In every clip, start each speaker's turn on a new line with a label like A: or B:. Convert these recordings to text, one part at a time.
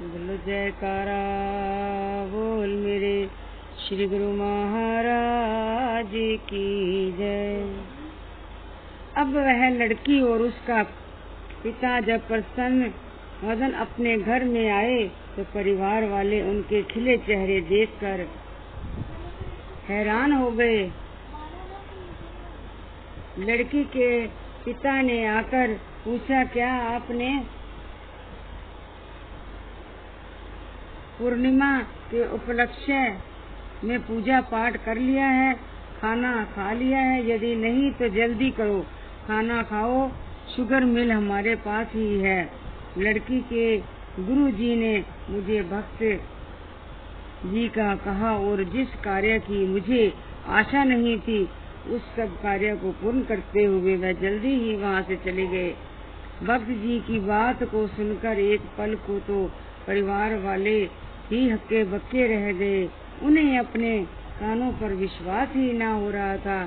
A: बोलो जयकारा बोल मेरे श्री गुरु महाराज की जय। अब वह लड़की और उसका पिता जब प्रसन्न वदन अपने घर में आए तो परिवार वाले उनके खिले चेहरे देखकर हैरान हो गए। लड़की के पिता ने आकर पूछा, क्या आपने पूर्णिमा के उपलक्ष्य में पूजा पाठ कर लिया है, खाना खा लिया है? यदि नहीं तो जल्दी करो, खाना खाओ, शुगर मिल हमारे पास ही है। लड़की के गुरुजी ने मुझे भक्त जी का कहा और जिस कार्य की मुझे आशा नहीं थी उस सब कार्य को पूर्ण करते हुए वह जल्दी ही वहां से चले गए। भक्त जी की बात को सुनकर एक पल को तो परिवार वाले ही हक्के बक्के रह गए। उन्हें अपने कानों पर विश्वास ही ना हो रहा था।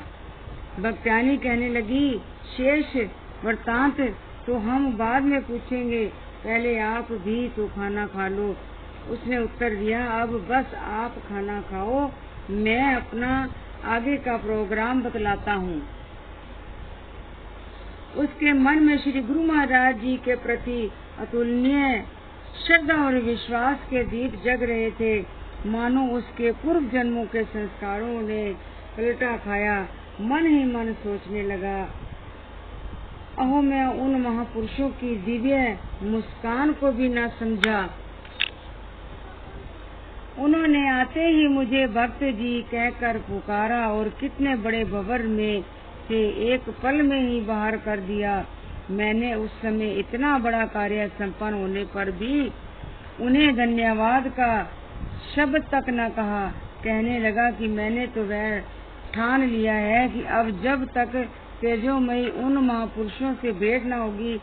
A: भक्तानी कहने लगी, शेष वृतांत तो हम बाद में पूछेंगे, पहले आप भी तो खाना खा लो। उसने उत्तर दिया, अब बस आप खाना खाओ, मैं अपना आगे का प्रोग्राम बतलाता हूँ। उसके मन में श्री गुरु महाराज जी के प्रति अतुलनीय श्रद्धा और विश्वास के दीप जग रहे थे, मानो उसके पूर्व जन्मों के संस्कारों ने पलटा खाया। मन ही मन सोचने लगा, अहो मैं उन महापुरुषों की दिव्य मुस्कान को भी न समझा। उन्होंने आते ही मुझे भक्त जी कहकर पुकारा और कितने बड़े भंवर में से एक पल में ही बाहर कर दिया। मैंने उस समय इतना बड़ा कार्य संपन्न होने पर भी उन्हें धन्यवाद का शब्द तक न कहा। कहने लगा कि मैंने तो वह ठान लिया है कि अब जब तक तेजोमयी उन महापुरुषों से भेंट न होगी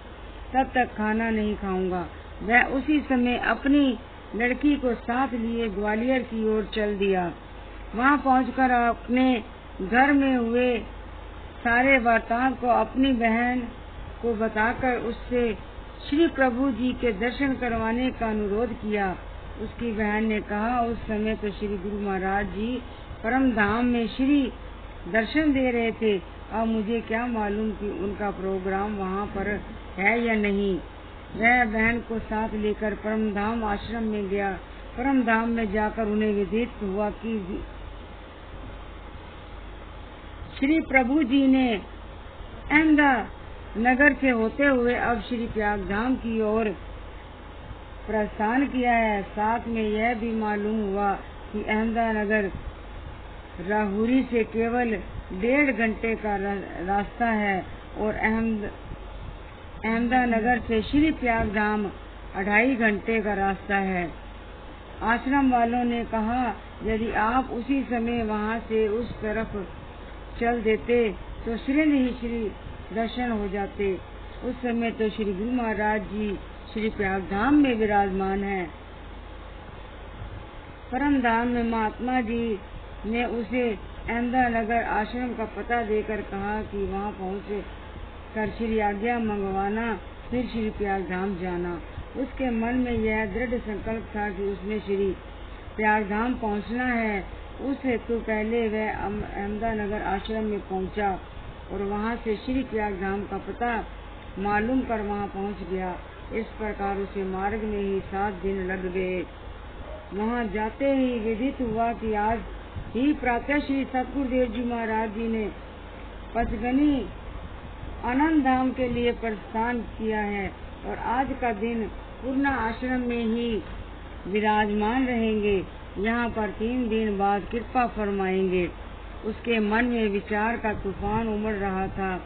A: तब तक खाना नहीं खाऊंगा। वह उसी समय अपनी लड़की को साथ लिए ग्वालियर की ओर चल दिया। वहां पहुंचकर अपने घर में हुए सारे वृतांत को अपनी बहन को बताकर उससे श्री प्रभु जी के दर्शन करवाने का अनुरोध किया। उसकी बहन ने कहा, उस समय तो श्री गुरु महाराज जी परम धाम में श्री दर्शन दे रहे थे, अब मुझे क्या मालूम कि उनका प्रोग्राम वहाँ पर है या नहीं। वह बहन को साथ लेकर परमधाम आश्रम में गया। परमधाम में जाकर उन्हें विदित हुआ कि श्री प्रभु जी ने अहमदनगर से होते हुए अब श्री प्रयागधाम की ओर प्रस्थान किया है। साथ में यह भी मालूम हुआ कि अहमदनगर राहुरी से केवल 1.5 घंटे का रास्ता है और अहमदनगर से श्री प्रयागधाम 2.5 घंटे का रास्ता है। आश्रम वालों ने कहा, यदि आप उसी समय वहां से उस तरफ चल देते तो शीघ्र ही श्री दर्शन हो जाते। उस समय तो श्री गुरु महाराज जी श्री प्रयागधाम में विराजमान है। परमधाम में महात्मा जी ने उसे अहमदनगर आश्रम का पता देकर कहा कि वहां पहुँच कर श्री आज्ञा मंगवाना, फिर श्री प्रयागधाम जाना। उसके मन में यह दृढ़ संकल्प था कि उसने श्री प्रयागधाम पहुंचना है। उस हेतु पहले वह अहमदनगर आश्रम में पहुंचा और वहां से श्री प्रयागधाम का पता मालूम कर वहां पहुंच गया। इस प्रकार उसे मार्ग में ही 7 दिन लग गए। वहां जाते ही विदित हुआ कि आज ही प्रातः श्री सतगुरुदेव जी महाराज जी ने पचगनी आनंद धाम के लिए प्रस्थान किया है और आज का दिन पूर्ण आश्रम में ही विराजमान रहेंगे। यहाँ पर 3 दिन बाद कृपा फरमाएंगे। उसके मन में विचार का तूफान उमड़ रहा था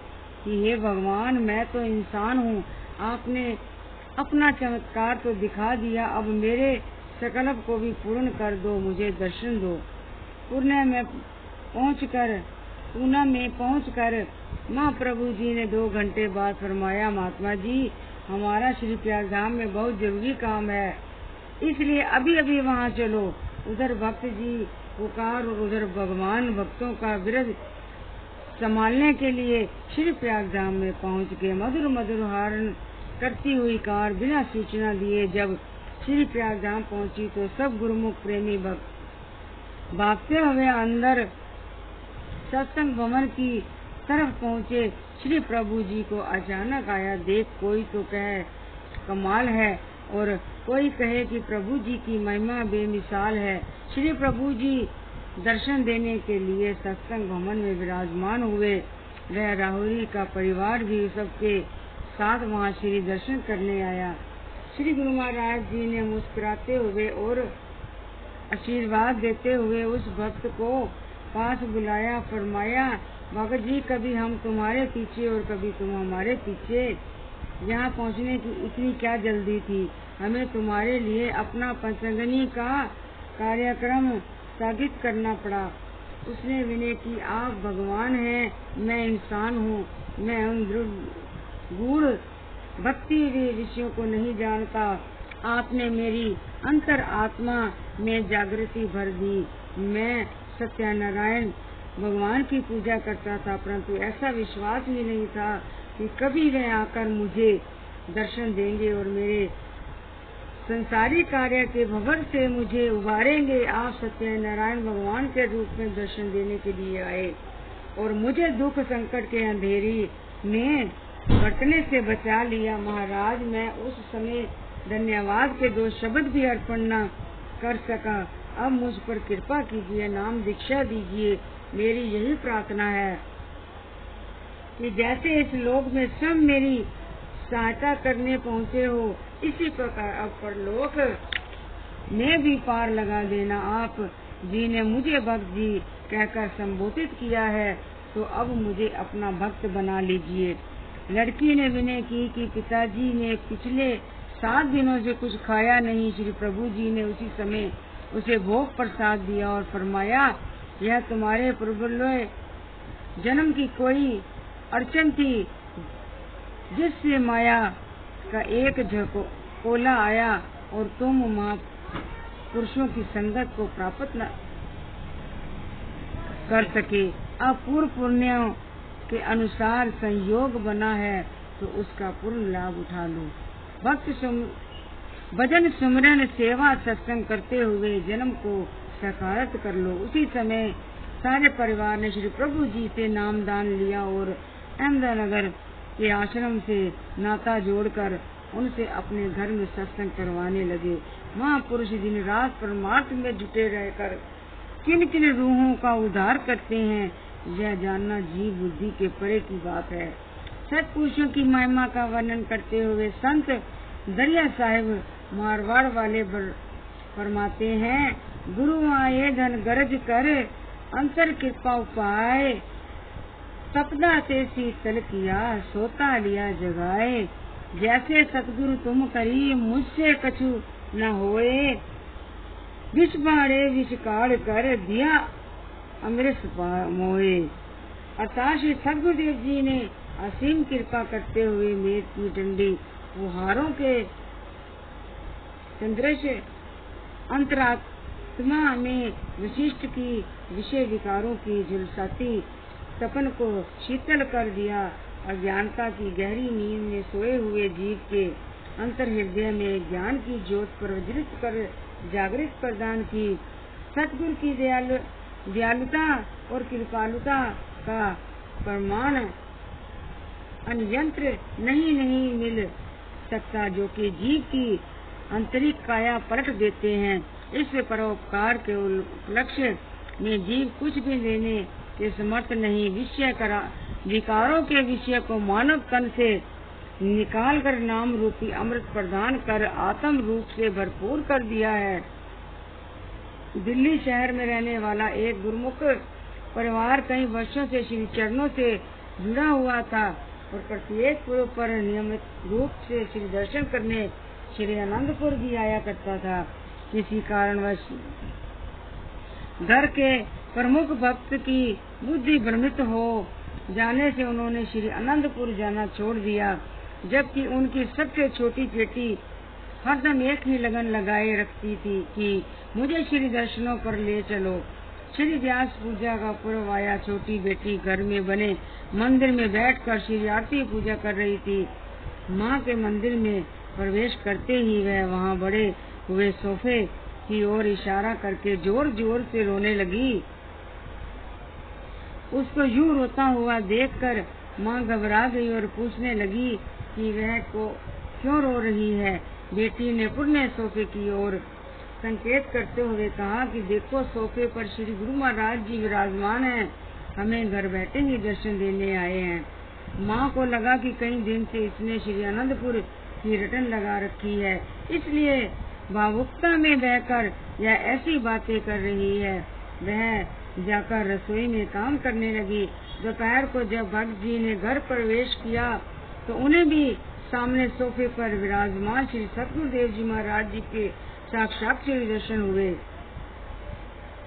A: कि हे भगवान, मैं तो इंसान हूँ, आपने अपना चमत्कार तो दिखा दिया, अब मेरे संकल्प को भी पूर्ण कर दो, मुझे दर्शन दो। पुणे में पहुंचकर महाप्रभु जी ने 2 घंटे बाद फरमाया, महात्मा जी, हमारा श्री प्रयागधाम में बहुत जरूरी काम है, इसलिए अभी अभी वहाँ चलो। उधर भक्त जी पुकार और उधर भगवान भक्तों का विरध संभालने के लिए श्री प्रयागधाम में पहुँच गए। मधुर मधुर हार्न करती हुई कार बिना सूचना दिए जब श्री प्रयागधाम पहुंची तो सब गुरुमुख प्रेमी भक्त भागते हुए अंदर सत्संग भवन की तरफ पहुँचे। श्री प्रभु जी को अचानक आया देख कोई तो कहे कमाल है और कोई कहे कि प्रभु जी की महिमा बेमिसाल है। श्री प्रभु जी दर्शन देने के लिए सत्संग भवन में विराजमान हुए। वह राहुरी का परिवार भी सबके साथ वहाँ श्री दर्शन करने आया। श्री गुरु महाराज जी ने मुस्कुराते हुए और आशीर्वाद देते हुए उस भक्त को पास बुलाया। फरमाया, भगत जी कभी हम तुम्हारे पीछे और कभी तुम हमारे पीछे। यहाँ पहुँचने की इतनी क्या जल्दी थी? हमें तुम्हारे लिए अपना पंचंगनी का कार्यक्रम स्थगित करना पड़ा। उसने विनय की, आप भगवान हैं, मैं इंसान हूँ। मैं उन गूढ़ भक्ति विषयों को नहीं जानता। आपने मेरी अंतर आत्मा में जागृति भर दी। मैं सत्यनारायण भगवान की पूजा करता था, परंतु ऐसा विश्वास भी नहीं था कि कभी वे आकर मुझे दर्शन देंगे और मेरे संसारी कार्य के भंवर से मुझे उबारेंगे। आप सत्यनारायण भगवान के रूप में दर्शन देने के लिए आए और मुझे दुख संकट के अंधेरी में बटने से बचा लिया। महाराज, मैं उस समय धन्यवाद के 2 शब्द भी अर्पण न कर सका। अब मुझ पर कृपा कीजिए, नाम दीक्षा दीजिए। मेरी यही प्रार्थना है कि जैसे इस लोक में सब मेरी सहायता करने पहुँचे हो, इसी प्रकार अब परलोक में भी पार लगा देना। आप जी ने मुझे भक्त जी कहकर संबोधित किया है, तो अब मुझे अपना भक्त बना लीजिए। लड़की ने विनय की कि पिताजी ने पिछले 7 दिनों से कुछ खाया नहीं। श्री प्रभु जी ने उसी समय उसे भोग प्रसाद दिया और फरमाया, यह तुम्हारे पूर्वोल्य जन्म की कोई अड़चन थी, जिससे माया का एक झकोला आया और तुम महापुरुषों की संगत को प्राप्त न कर सके। अब पूर्व पुण्यों के अनुसार संयोग बना है, तो उसका पूर्ण लाभ उठा लो। भक्त भजन सुमरन सेवा सत्संग करते हुए जन्म को साकारत कर लो। उसी समय सारे परिवार ने श्री प्रभु जी से नामदान लिया और अहमदनगर के आश्रम से नाता जोड़कर उनसे अपने घर में सत्संग करवाने लगे। महापुरुष दिन रात परमार्थ में जुटे रहकर किन किन रूहों का उद्धार करते हैं, यह जानना जीव बुद्धि के परे की बात है। सत्पुरुषों की महिमा का वर्णन करते हुए संत दरिया साहिब मारवाड़ वाले फरमाते हैं, गुरु आए धन गरज कर अंतर कृपा उपाय, तपना से शीतल किया सोता लिया जगाए। जैसे सतगुरु तुम करी मुझसे कछु न होए, विष बाड़े विष काढ़ कर दिया अमृत मोए। अर्थात श्री सतगुरुदेव जी ने असीम कृपा करते हुए मेघ की ठंडी फुहारों के सदृश अंतरात्मा में वशिष्ठ की विषय विकारों की झुलसाती तपन को शीतल कर दिया। अज्ञानता की गहरी नींद में सोए हुए जीव के अंतर हृदय में ज्ञान की ज्योत प्रज्वलित कर जागृत प्रदान की। सतगुरु की दयालुता और कृपालुता का प्रमाण अन्यंत्र नहीं मिल सकता, जो कि जीव की आंतरिक काया पलट देते हैं। इस परोपकार के उपलक्ष्य में जीव कुछ भी लेने के समर्थ नहीं। विकारों के विषय को मानव तन से निकाल कर नाम रूपी अमृत प्रदान कर आत्म रूप से भरपूर कर दिया है। दिल्ली शहर में रहने वाला एक गुरुमुख परिवार कई वर्षों से श्री चरणों से जुड़ा हुआ था और प्रत्येक पूर्व पर नियमित रूप से श्री दर्शन करने श्री आनंदपुर भी आया करता था। किसी कारणवश घर के प्रमुख भक्त की बुद्धि भ्रमित हो जाने से उन्होंने श्री आनंदपुर जाना छोड़ दिया, जबकि उनकी सबसे छोटी बेटी हरदम एक ही लगन लगाए रखती थी कि मुझे श्री दर्शनों पर ले चलो। श्री व्यास पूजा का पर्व आया। छोटी बेटी घर में बने मंदिर में बैठकर श्री आरती पूजा कर रही थी। माँ के मंदिर में प्रवेश करते ही वह वहाँ बड़े हुए सोफे की ओर इशारा करके जोर जोर से रोने लगी। उसको यूं रोता हुआ देखकर माँ घबरा गई और पूछने लगी कि वह क्यों रो रही है। बेटी ने पुरने सोफे की ओर संकेत करते हुए कहा कि देखो, सोफे पर श्री गुरु महाराज जी विराजमान हैं, हमें घर बैठे ही दर्शन देने आए हैं। माँ को लगा कि कई दिन से इसने श्री आनंदपुर की रटन लगा रखी है, इसलिए भावुकता में बहकर यह ऐसी बातें कर रही है। वह जाकर रसोई में काम करने लगी। दोपहर को जब भक्त जी ने घर प्रवेश किया तो उन्हें भी सामने सोफे पर विराजमान श्री सतगुरुदेव जी महाराज जी के साक्षात श्री दर्शन हुए।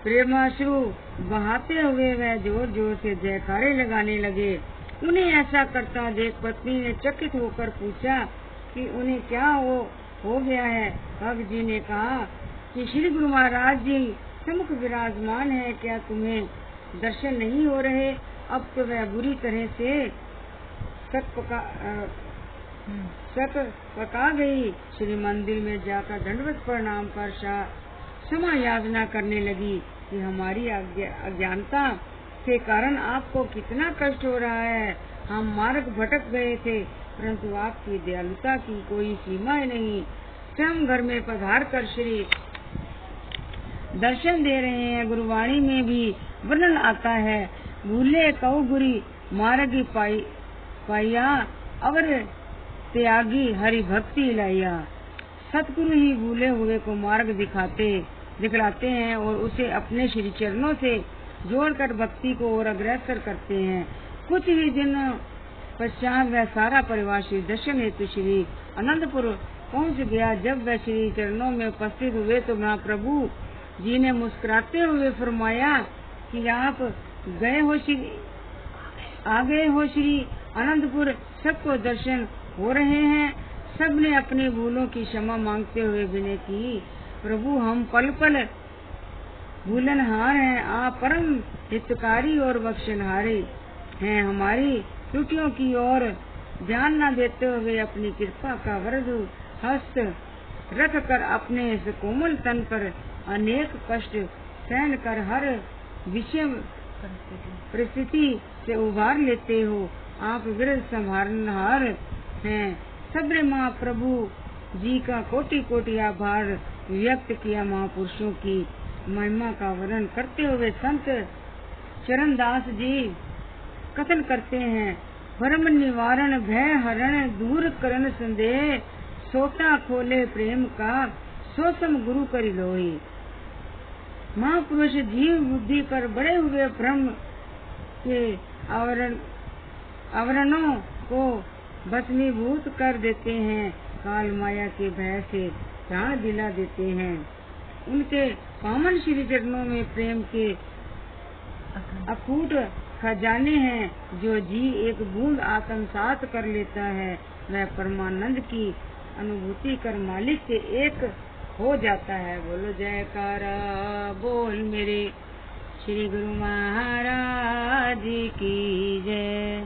A: प्रेमाश्रु बहाते हुए वह जोर जोर से जयकारे लगाने लगे। उन्हें ऐसा करता देख पत्नी ने चकित होकर पूछा कि उन्हें क्या हो गया है। भक्त जी ने कहा कि श्री गुरु महाराज जी सम्मुख विराजमान है, क्या तुम्हें दर्शन नहीं हो रहे? अब तो वह बुरी तरह से सक पका गई। श्री मंदिर में जाकर दंडवत प्रणाम कर क्षमा याचना करने लगी कि हमारी अज्ञानता के कारण आपको कितना कष्ट हो रहा है। हम मार्ग भटक गए थे, परंतु आपकी दयालुता की कोई सीमा नहीं। स्वयं घर में पधार कर श्री दर्शन दे रहे हैं। गुरुवाणी में भी वर्णन आता है, भूले कौगुरी मार्ग पाइया अवर त्यागी हरि भक्ति लाया। सतगुरु ही भूले हुए को मार्ग दिखलाते हैं और उसे अपने श्री चरणों से जोड़कर भक्ति को और अग्रसर करते हैं। कुछ ही दिन पश्चात वह सारा परिवार श्री दर्शन हेतु श्री आनंदपुर पहुंच गया। जब वह श्री चरणों में उपस्थित हुए तो महाप्रभु जी ने मुस्कुराते हुए फरमाया कि आप आ गए हो श्री आनंदपुर, सबको दर्शन हो रहे हैं। सबने अपनी भूलों की क्षमा मांगते हुए विनय की, प्रभु हम पल पल भूलनहार हैं, आप परम हितकारी और बख्शनहारी हैं। हमारी त्रुटियों की ओर ध्यान न देते हुए अपनी कृपा का वरदु हस्त रख कर अपने इस कोमल तन पर अनेक कष्ट सहन कर हर विषम परिस्थिति से उबार लेते हो। आप विरध संहारनहार हैं। सबने महाप्रभु जी का कोटि कोटि आभार व्यक्त किया। महापुरुषों की महिमा का वर्णन करते हुए संत चरणदास जी कथन करते हैं, भ्रम निवारण भय हरण दूर करन संदेह, सोता खोले प्रेम का सोसम गुरु करि लोई। महापुरुष जीव बुद्धि पर बड़े हुए भ्रम के आवरणों को भस्मीभूत कर देते हैं, काल माया के भय से प्राण दिला देते हैं। उनके पावन श्री चरणों में प्रेम के अकूट खजाने हैं। जो जी एक बूंद आत्मसात कर लेता है, वह परमानंद की अनुभूति कर मालिक से एक हो जाता है। बोलो जयकारा बोल मेरे श्री गुरु महाराज की जय।